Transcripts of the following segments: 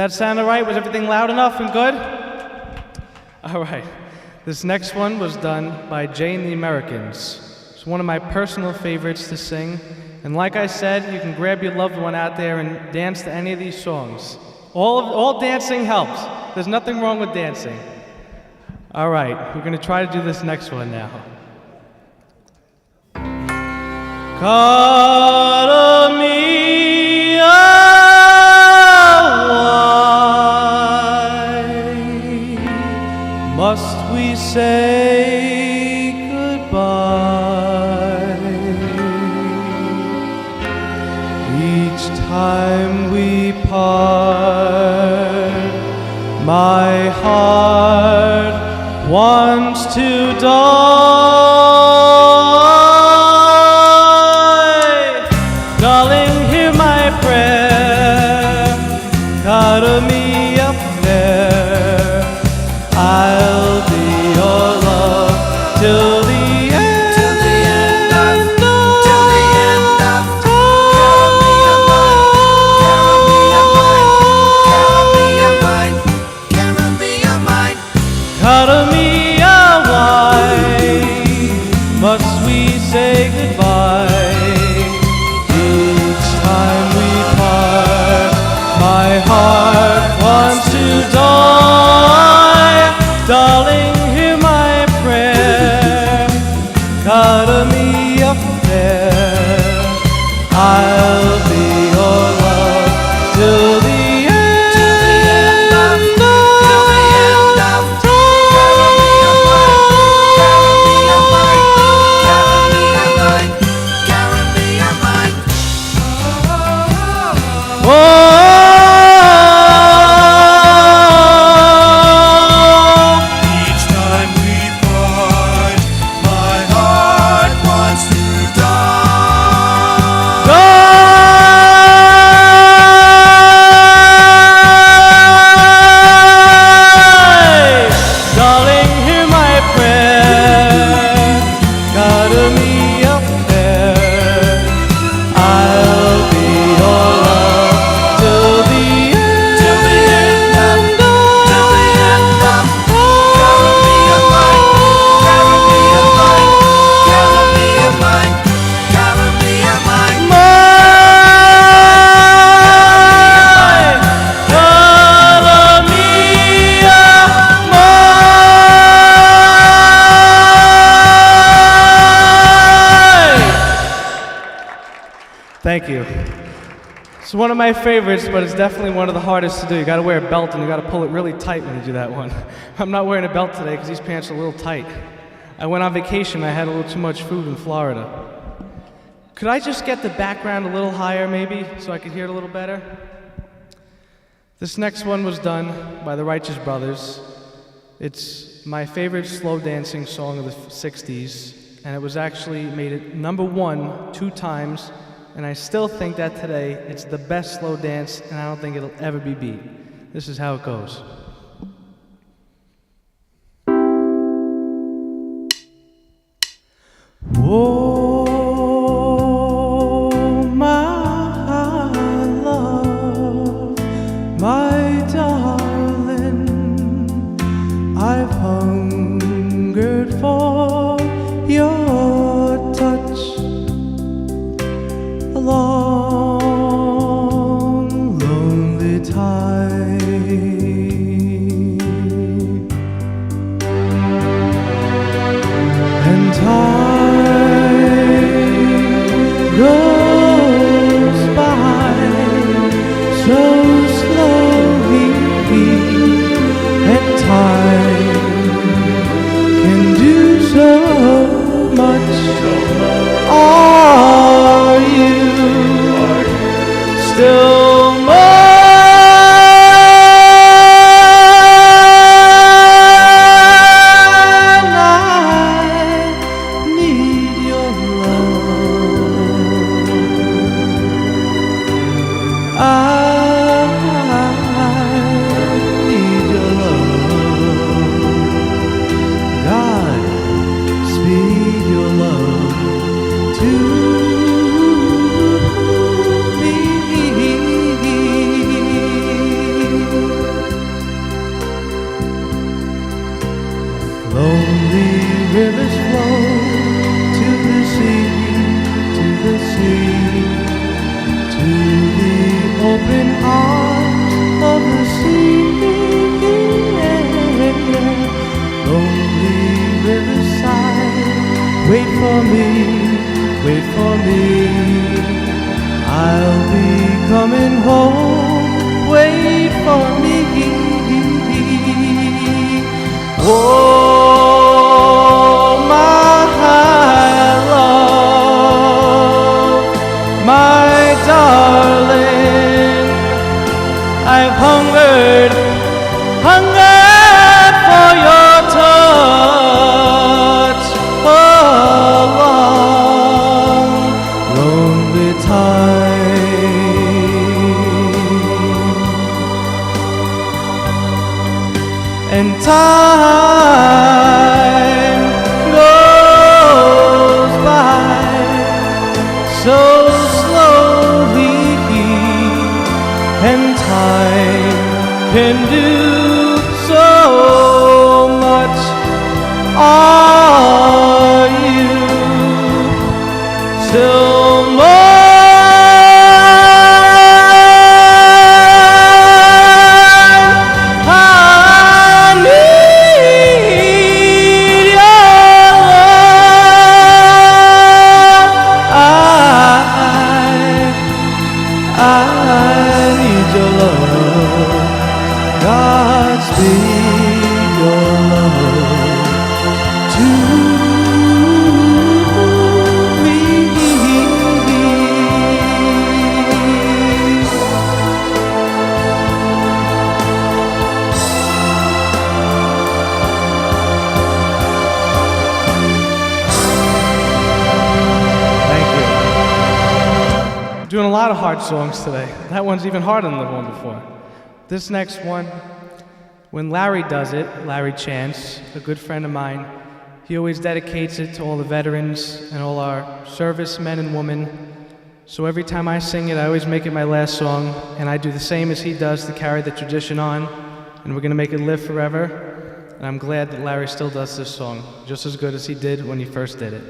that sound all right? Was everything loud enough and good? All right. This next one was done by Jay and the Americans. It's one of my personal favorites to sing. And like I said, you can grab your loved one out there and dance to any of these songs. All dancing helps. There's nothing wrong with dancing. All right, we're going to try to do this next one now. Cara mia, why must we say goodbye each time we part? My heart wants to die. Darling, hear my prayer. Cara me up there. I'll be your love till the end. Till the end of. Till the end of. Cara mia, why must we say goodbye each time we part? My heart wants to die. Darling, hear my prayer. Cara me up there. I'll be your love till the Thank you. It's one of my favorites, but it's definitely one of the hardest to do. You gotta wear a belt and you gotta pull it really tight when you do that one. I'm not wearing a belt today because these pants are a little tight. I went on vacation, I had a little too much food in Florida. Could I just get the background a little higher maybe, so I could hear it a little better? This next one was done by the Righteous Brothers. It's my favorite slow dancing song of the 60s, and it was actually made it #1 2 times. And I still think that today it's the best slow dance, and I don't think it'll ever be beat. This is how it goes. Oh, my love, my darling, I've hungered for your touch. A long, lonely time, and time for me, wait for me. I'll be coming home, wait for me. Oh, my love, my darling, I've hungered for your touch along lonely time, and time goes by so slowly, and time can do so much. Are you still mine? I need your love. I need your love. God, speak your love to me. Thank you. I'm doing a lot of hard songs today. That one's even harder than the one before. This next one, when Larry does it, Larry Chance, a good friend of mine, he always dedicates it to all the veterans and all our servicemen and women. So every time I sing it, I always make it my last song, and I do the same as he does to carry the tradition on, and we're gonna make it live forever. And I'm glad that Larry still does this song, just as good as he did when he first did it.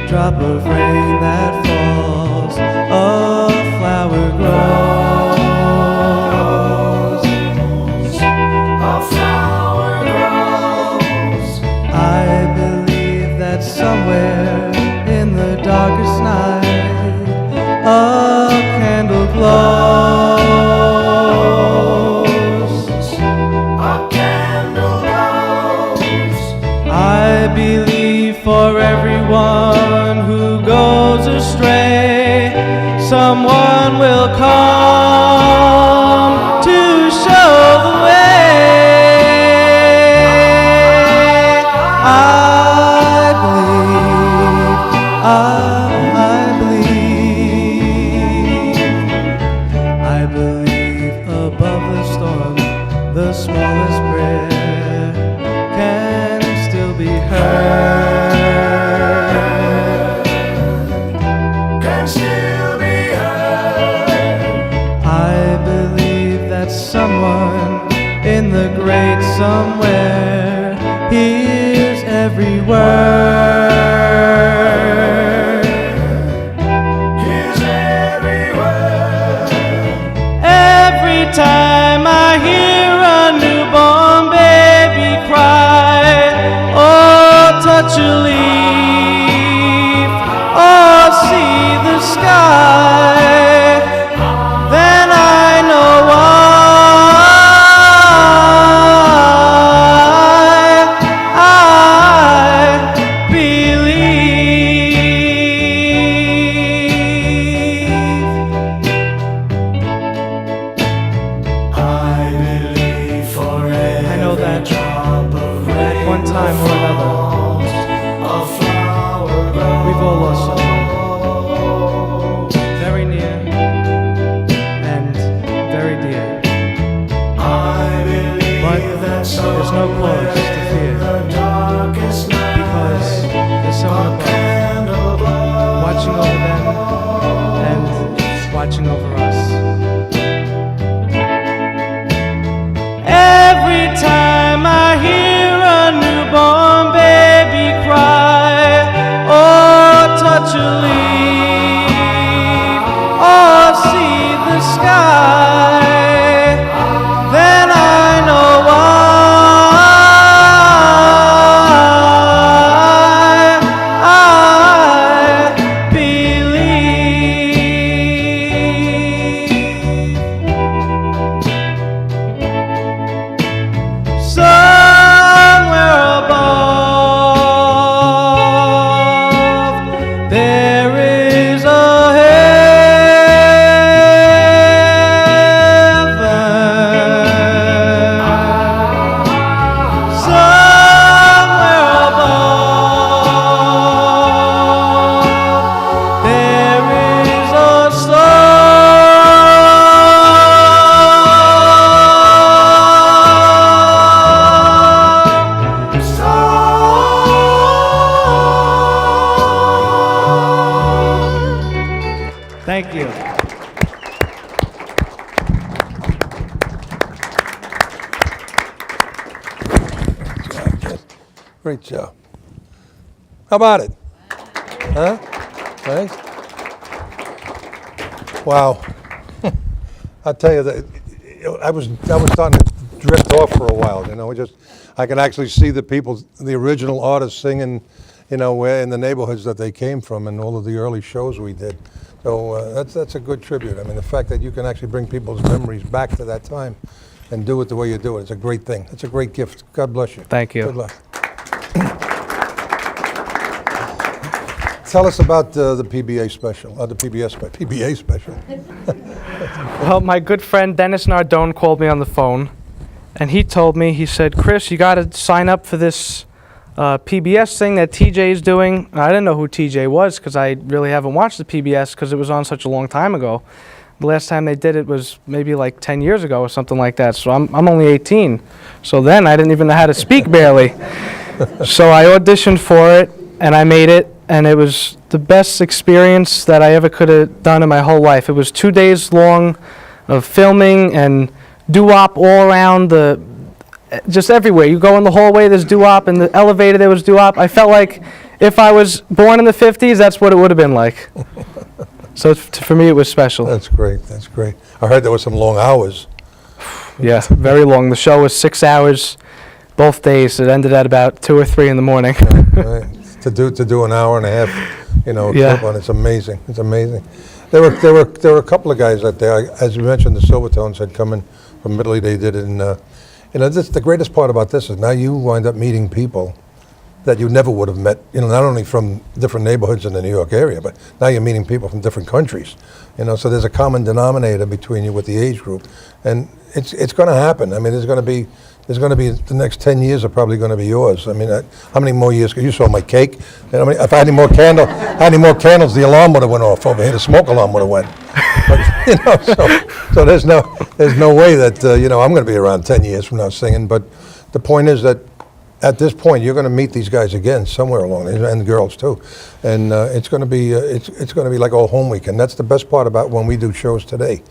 Drop of rain that falls, a flower grows, a flower grows. I believe that somewhere in the darkest night, a candle glows, a candle glows. I believe for everyone who goes astray, someone will come to show the way. I believe above the storm, the smallest prayer can still be heard. Someone in the great somewhere hears every word. Hears every word. Every time I hear a newborn baby cry, or touch a leaf, or see the sky, then I know I no cause to fear, because there's someone above, watching over them and watching over us. Every time I hear a newborn baby cry, or touch a leaf, or see the sky, then I know I believe. Somewhere above, there is a heaven. Somewhere above, there is a Thank you. Great job. How about it? Huh? Thanks. Wow. I'll tell you that I was starting to drift off for a while. I can actually see the people, the original artists singing, where in the neighborhoods that they came from, and all of the early shows we did. So that's a good tribute. I mean, the fact that you can actually bring people's memories back to that time and do it the way you do it, it's a great thing. It's a great gift. God bless you. Thank you. Good luck. Tell us about the PBA special, the PBA special. Well, my good friend Dennis Nardone called me on the phone, and he told me, he said, Chris, you got to sign up for this PBS thing that TJ is doing. I didn't know who TJ was because I really haven't watched the PBS because it was on such a long time ago. The last time they did it was maybe like 10 years ago or something like that. So I'm only 18. So then I didn't even know how to speak barely. So I auditioned for it and I made it, and it was the best experience that I ever could have done in my whole life. It was 2 days long of filming and doo-wop all around just everywhere. You go in the hallway, there's doo-wop. In the elevator, there was doo-wop. I felt like if I was born in the 50s, that's what it would have been like. So for me, it was special. That's great. That's great. I heard there were some long hours. Yeah, very long. The show was 6 hours both days. It ended at about 2 or 3 in the morning. Right. To do an hour and a half, Yeah. clip on, it's amazing. It's amazing. There were a couple of guys out there. As you mentioned, the Silvertones had come in from Italy. They did it, and this, the greatest part about this is now you wind up meeting people that you never would have met. Not only from different neighborhoods in the New York area, but now you're meeting people from different countries. So there's a common denominator between you with the age group, and it's going to happen. I mean, there's going to be the next 10 years are probably going to be yours. I mean, how many more years? You saw my cake. If I had any more candles, the alarm would have went off over here. The smoke alarm would have went. But, so there's no way that I'm going to be around 10 years from now singing. But the point is that at this point you're going to meet these guys again somewhere along there, and the girls too. And it's going to be like a home weekend. That's the best part about when we do shows today.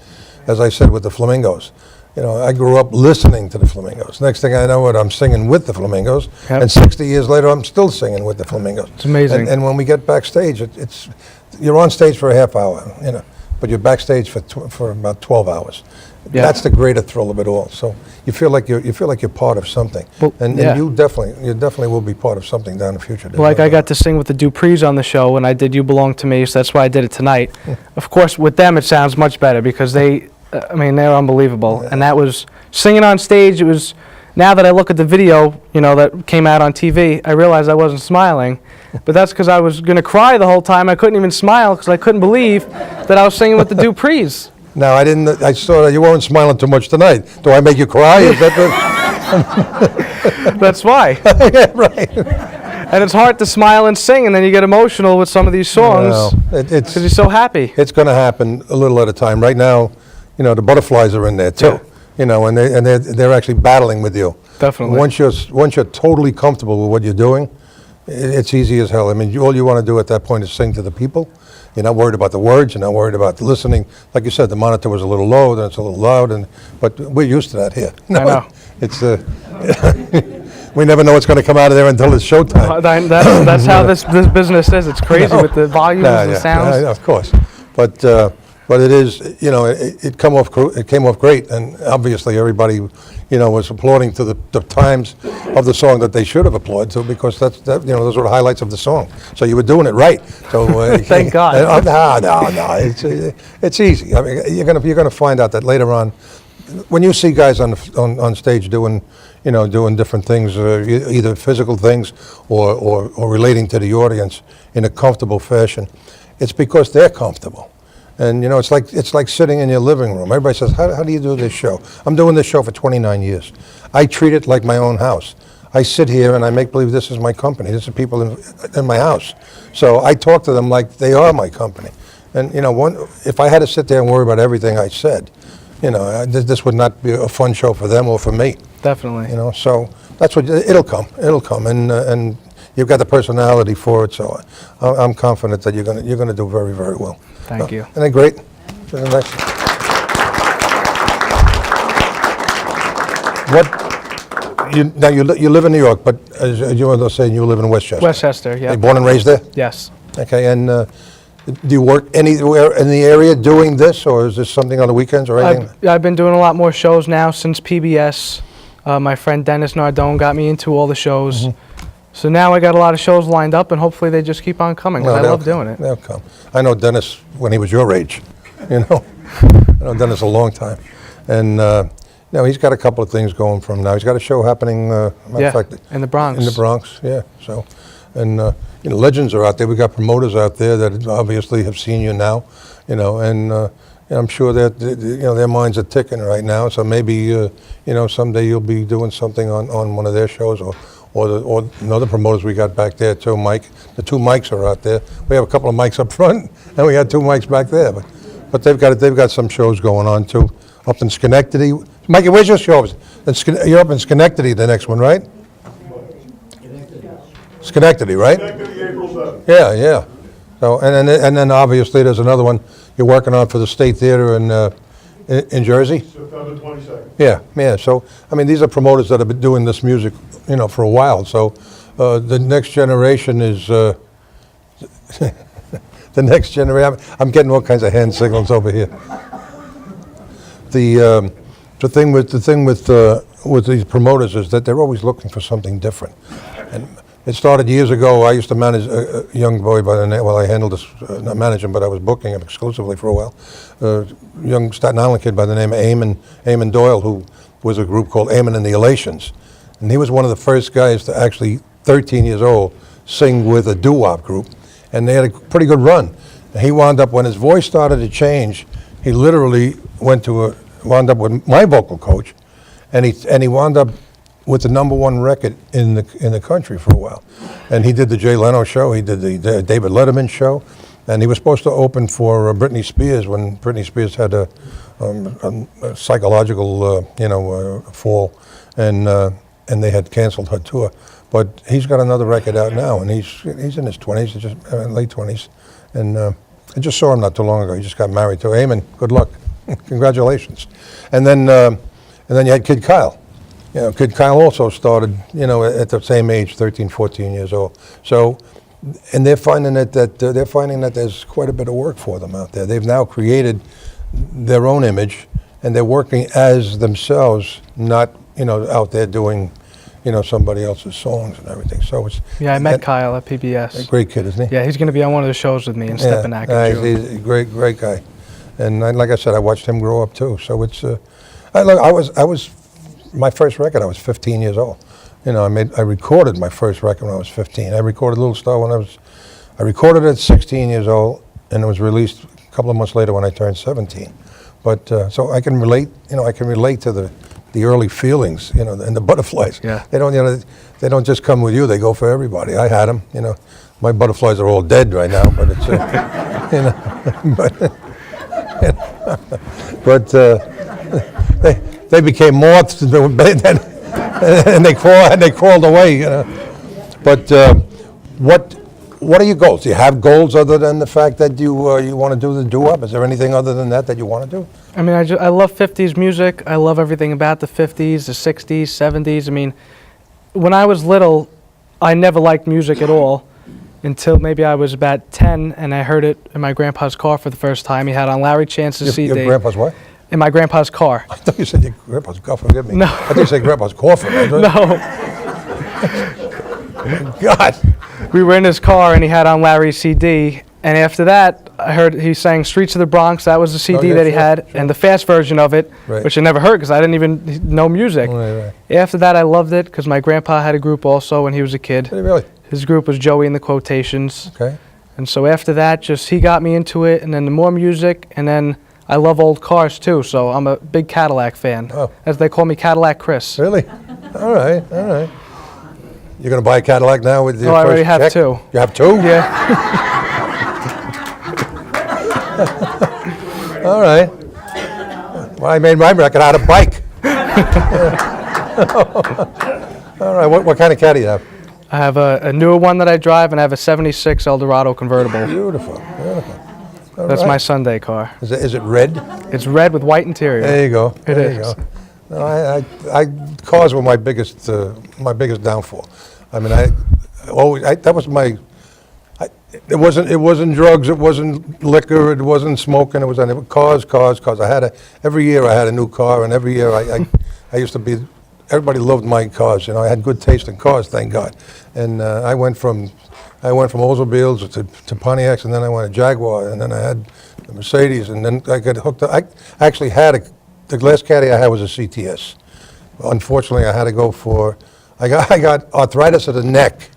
As I said with the Flamingos. I grew up listening to the Flamingos. Next thing I know, I'm singing with the Flamingos, Yep. and 60 years later, I'm still singing with the Flamingos. It's amazing. And when we get backstage, you're on stage for a half hour, but you're backstage for about 12 hours. Yeah. That's the greater thrill of it all. So you feel like you're part of something, Well, and yeah. you definitely will be part of something down the future. Like I got to sing with the Duprees on the show, and I did "You Belong to Me," so that's why I did it tonight. Of course, with them it sounds much better because they're unbelievable. Yeah. And that was singing on stage. It was. Now that I look at the video, that came out on TV, I realized I wasn't smiling, but that's because I was gonna cry the whole time. I couldn't even smile because I couldn't believe that I was singing with the Duprees. Now I saw that you weren't smiling too much tonight. Do I make you cry? Is that That's why. yeah, right. And it's hard to smile and sing, and then you get emotional with some of these songs No, because you're so happy. It's going to happen a little at a time. Right now, the butterflies are in there too. Yeah. you know, and they're actually battling with you. Definitely. Once you're totally comfortable with what you're doing, it's easy as hell. I mean, all you want to do at that point is sing to the people. You're not worried about the words. You're not worried about listening. Like you said, the monitor was a little low, then it's a little loud, but we're used to that here. I know. It's we never know what's going to come out of there until it's showtime. That's how this business is. It's crazy with the volumes, the sounds. Yeah, of course. But it is, you know, it came off great, and obviously everybody, you know, was applauding to the times of the song that they should have applauded to, because you know, those were the highlights of the song. So you were doing it right. So thank God. No, it's easy. I mean, you're gonna find out that later on, when you see guys on stage doing different things, either physical things or relating to the audience in a comfortable fashion, it's because they're comfortable. And you know, it's like sitting in your living room. Everybody says, how do you do this show? I'm doing this show for 29 years. I treat it like my own house. I sit here and I make believe this is my company. This is people in my house. So I talk to them like they are my company. And you know, if I had to sit there and worry about everything I said, you know, this would not be a fun show for them or for me. Definitely. You know, so that's what it'll come, and you've got the personality for it. So I'm confident that you're gonna do very, very well. Thank you. Isn't that great? Isn't that nice? You live in New York, but as you were saying, you live in Westchester. Westchester, yeah. Are you born and raised there? Yes. Okay, and do you work anywhere in the area doing this, or is this something on the weekends or anything? I've been doing a lot more shows now since PBS. My friend Dennis Nardone got me into all the shows. Mm-hmm. So now I got a lot of shows lined up, and hopefully they just keep on coming, because I love doing it. They'll come. I know Dennis when he was your age, you know. I know Dennis a long time. And he's got a couple of things going for him now. He's got a show happening, in the Bronx. In the Bronx, yeah. So, and you know, legends are out there. We got promoters out there that obviously have seen you now, you know, and I'm sure that you know, their minds are ticking right now. So maybe you know, someday you'll be doing something on one of their shows, or another promoters we got back there too. Mike, the two mics are out there. We have a couple of mics up front, and we got two mics back there. But they've got some shows going on too, up in Schenectady. Mikey, where's your show? You're up in Schenectady, the next one, right? Schenectady, right? Schenectady, April 7th. Yeah. So and then obviously there's another one you're working on for the State Theater in Jersey. September 22nd. Yeah. So I mean, these are promoters that have been doing this music, you know, for a while. So the next generation is the next generation. I'm getting all kinds of hand signals over here. The thing with these promoters is that they're always looking for something different. And it started years ago. I used to manage a young boy by the name, well, I handled this, not manage him, but I was booking him exclusively for a while. Young Staten Island kid by the name of Eamon Doyle, who was a group called Eamon and the Elations. And he was one of the first guys to actually, 13 years old, sing with a doo-wop group. And they had a pretty good run. And he wound up, when his voice started to change, he literally wound up with my vocal coach, and he wound up with the #1 record in the country for a while. And he did the Jay Leno show, he did the David Letterman show, and he was supposed to open for Britney Spears when Britney Spears had a psychological fall, and they had canceled her tour. But he's got another record out now, and he's in his 20s, just late 20s, and I just saw him not too long ago. He just got married to Eamon. Good luck, congratulations. And then you had Kid Kyle. You know, Kid Kyle also started, you know, at the same age, 13, 14 years old. So, and they're finding that there's quite a bit of work for them out there. They've now created their own image, and they're working as themselves, not, you know, out there doing, you know, somebody else's songs and everything. So it's I met Kyle at PBS. A great kid, isn't he? Yeah, he's going to be on one of the shows with me in Stepinac. He's a great guy, and like I said, I watched him grow up too. So it's my first record, I was 15 years old. You know, I recorded my first record when I was 15. I recorded Little Star I recorded it at 16 years old, and it was released a couple of months later when I turned 17. But so I can relate, you know, to the early feelings, you know, and the butterflies. Yeah. They don't just come with you, they go for everybody. I had them, you know. My butterflies are all dead right now, but it's, you know, they became moths and they crawled away. You know. But what are your goals? Do you have goals other than the fact that you want to do the doo-wop? Is there anything other than that you want to do? I mean, I love 50s music. I love everything about the 50s, the 60s, 70s. I mean, when I was little, I never liked music at all until maybe I was about 10 and I heard it in my grandpa's car for the first time. He had on Larry Chance's CD. Your grandpa's what? In my grandpa's car. I thought you said your grandpa's car, forgive me. No. I thought you said grandpa's coffin. No. God. We were in his car and he had on Larry's CD. And after that, I heard he sang Streets of the Bronx. That was the CD yeah, that he sure, had, and the fast version of it, Right. which I never heard because I didn't even know music. Right. After that, I loved it because my grandpa had a group also when he was a kid. Did he really? His group was Joey and the Quotations. Okay. And so after that, just he got me into it, and then the more music, and then I love old cars too, so I'm a big Cadillac fan. Oh. As they call me, Cadillac Chris. Really? All right. You're going to buy a Cadillac now with your Oh, I first already have check? two. You have two? Yeah. All right. Well, I made my record out of bike. All right. What kind of Caddy do you have? I have a newer one that I drive, and I have a 76 Eldorado convertible. Beautiful. All That's right. my Sunday car. Is it red? It's red with white interior. There you go. It There is. You go. No, cars were my biggest downfall. I mean, that was my. It wasn't drugs. It wasn't liquor. It wasn't smoking. It was cars. Every year I had a new car, and every year I used to be. Everybody loved my cars. You know, I had good taste in cars, thank God. And I went from Oldsmobiles to Pontiacs, and then I went to Jaguar, and then I had the Mercedes, and then I got hooked up. I actually had the last Caddy I had was a CTS. Unfortunately, I had to go for. I got arthritis of the neck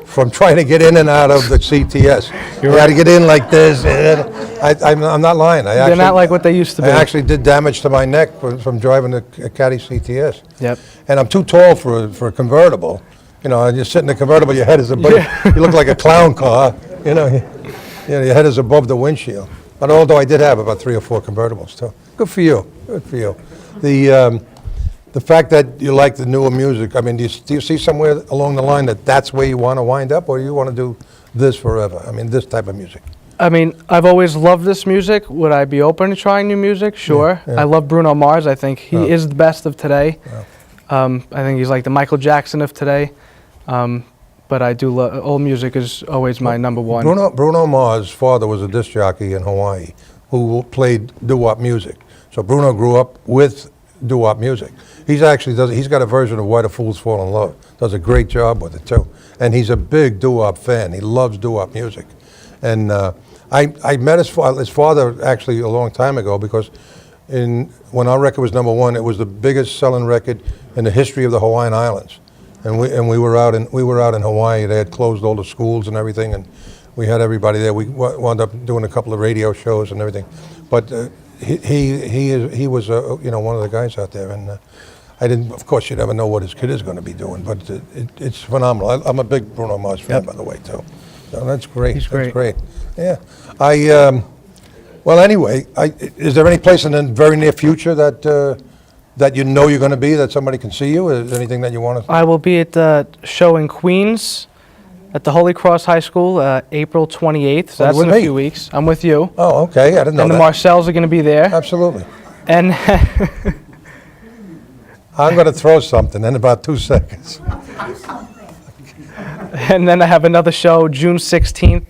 from trying to get in and out of the CTS. You had to get in like this. I'm not lying. They're not like what they used to be. I actually did damage to my neck from driving a Caddy CTS. Yep. And I'm too tall for a convertible. You know, you sit in a convertible, your head is above. Yeah. You look like a clown car. You know, your head is above the windshield. But although I did have about 3 or 4 convertibles too. Good for you. Good for you. The fact that you like the newer music, I mean, do you see somewhere along the line that's where you want to wind up, or do you want to do this forever? I mean, this type of music. I mean, I've always loved this music. Would I be open to trying new music? Sure. Yeah. I love Bruno Mars. I think he is the best of today. Yeah. I think he's like the Michael Jackson of today. But I do love, old music is always my number one. Bruno Mars' father was a disc jockey in Hawaii who played doo-wop music. So Bruno grew up with doo-wop music. He's got a version of Why the Fools Fall in Love. Does a great job with it too. And he's a big doo-wop fan. He loves doo-wop music. And I met his father actually a long time ago because when our record was #1, it was the biggest selling record in the history of the Hawaiian Islands. And we were out in Hawaii. They had closed all the schools and everything, and we had everybody there. We wound up doing a couple of radio shows and everything. But he was one of the guys out there, and I didn't. Of course, you never know what his kid is going to be doing, but it's phenomenal. I'm a big Bruno Mars fan, by the way, too. So that's great. He's great. That's great. Yeah. Well, anyway, is there any place in the very near future that you know you're going to be, that somebody can see you? Is there anything that you want to? I will be at the show in Queens at the Holy Cross High School, April 28th. So that's with in a me. few weeks. I'm with you. Oh, okay. I didn't know And the that. Marcells are going to be there. Absolutely. And I'm going to throw something in about 2 seconds. and then I have another show June 16th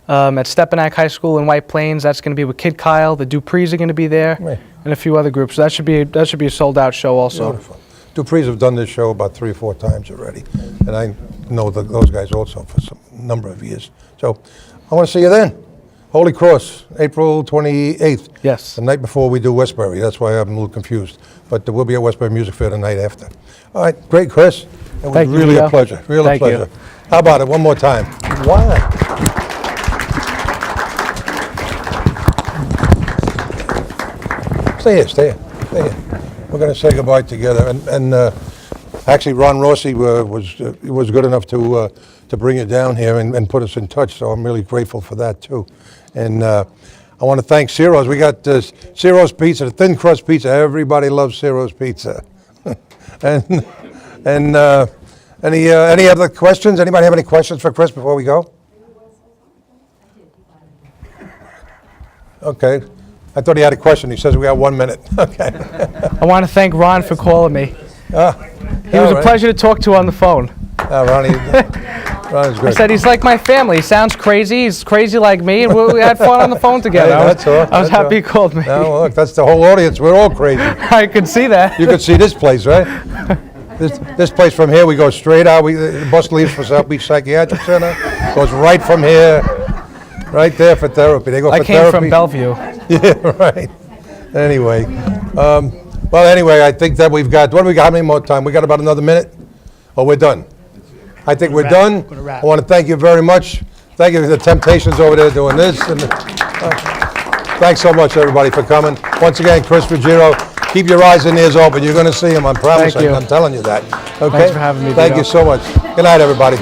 at Stepinac High School in White Plains. That's going to be with Kid Kyle. The Duprees are going to be there, Right. and a few other groups. So that should be a sold out show also. Beautiful. Duprees have done this show about 3 or 4 times already, and I know those guys also for some number of years. So I want to see you then. Holy Cross, April 28th. Yes. The night before we do Westbury. That's why I'm a little confused. But we'll be at Westbury Music Fair the night after. All right, great, Chris. It was Thank you, really a Vito. pleasure. Really Thank a you. pleasure. How about it? One more time. Why? Stay here. We're going to say goodbye together. And actually, Ron Rossi was good enough to bring you down here and put us in touch. So I'm really grateful for that too. And I want to thank Ciro's. We got Ciro's Pizza, the thin crust pizza. Everybody loves Ciro's Pizza. and any other questions? Anybody have any questions for Chris before we go? Okay. I thought he had a question. He says we have 1 minute. Okay. I want to thank Ron for calling me. He was a pleasure to talk to on the phone. Ronnie's I great. said he's like my family. He sounds crazy. He's crazy like me, and we had fun on the phone together. Hey, that's all. I was happy he called me. No, look, that's the whole audience. We're all crazy. I could see that. You could see this place, right? This place from here, we go straight out. The bus leaves for South Beach Psychiatric Center, goes right from here, right there for therapy. They go I for came therapy. from Bellevue. Yeah, right. Anyway, I think that we've got. What do we got? How many more time? We got about another minute. Oh, we're done. I think we're done. I want to thank you very much. Thank you for the Temptations over there doing this. And thanks so much, everybody, for coming. Once again, Chris Ruggiero, keep your eyes and ears open. You're going to see him. I promise. Thank you. I'm telling you that. Okay. Thanks for having me, Thank Vito. you so much. Good night, everybody.